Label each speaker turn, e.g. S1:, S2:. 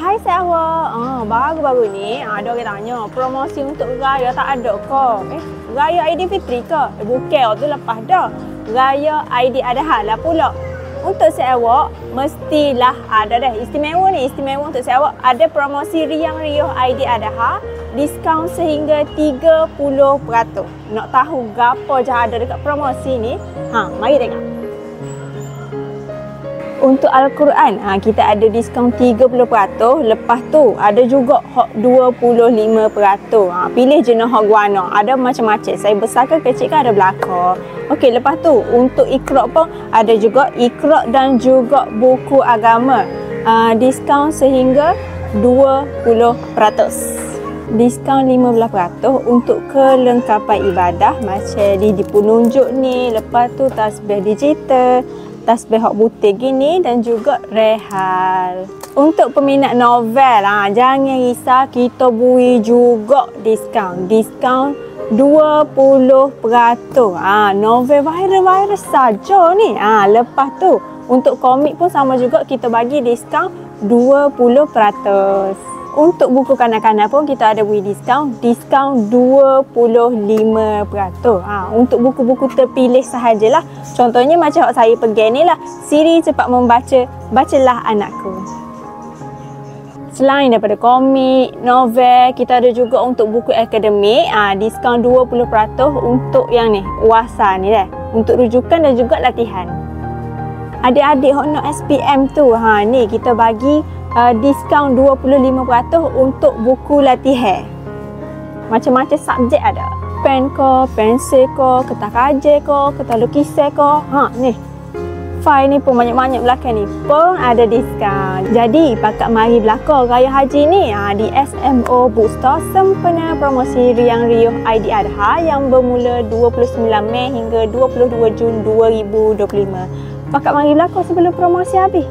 S1: Hai Sarah. Baru-baru ni ada orang tanya promosi untuk raya tak ada ke? Raya Aidilfitri ke? Bukan, tu lepas dah. Raya Aidiladha lah pula. Untuk Sarawak mestilah ada dah. Istimewa untuk Sarawak ada promosi riang-riuh Aidiladha, diskaun sehingga 30%. Nak tahu gapo je ada dekat promosi ni? Mari tengok. Untuk Al-Quran, kita ada diskaun 30%. Lepas tu ada juga hak 25%. Pilih jenis hak guana. Ada macam-macam. Saya besar ke kecil ke ada belakang. Okey, lepas tu untuk Iqra pun ada juga Iqra dan juga buku agama. Diskaun sehingga 20%. Diskaun 15% untuk kelengkapan ibadah macam di penunjuk ni. Lepas tu tasbih digital, tasbih hak butir gini dan juga rehal. Untuk peminat novel, jangan risau, kita beri juga diskaun. Diskaun 20%. Novel viral saja ni. Lepas tu untuk komik pun sama juga, kita bagi diskaun 20%. Untuk buku kanak-kanak pun kita ada beri diskaun 25%. Untuk buku-buku terpilih sahajalah. Contohnya macam saya pergi ni lah, Siri cepat membaca, bacalah anakku. Selain daripada komik, novel, kita ada juga untuk buku akademik, diskaun 20% untuk yang ni, UASA ni dah. Untuk rujukan dan juga latihan. Adik-adik hok nak SPM tu, ni kita bagi diskaun 25% untuk buku latihan. Macam-macam subjek ada. Pen ke, pensil ke, kertas kaji ke, kertas lukisan ke. Ni. File ni pun banyak-banyak belakang ni pun ada diskaun. Jadi, pakat mari belakang Raya Haji ni di SMO Bookstore sempena promosi riang-riuh Aidiladha yang bermula 29 Mei hingga 22 Jun 2025. Pakat mari belakang sebelum promosi habis.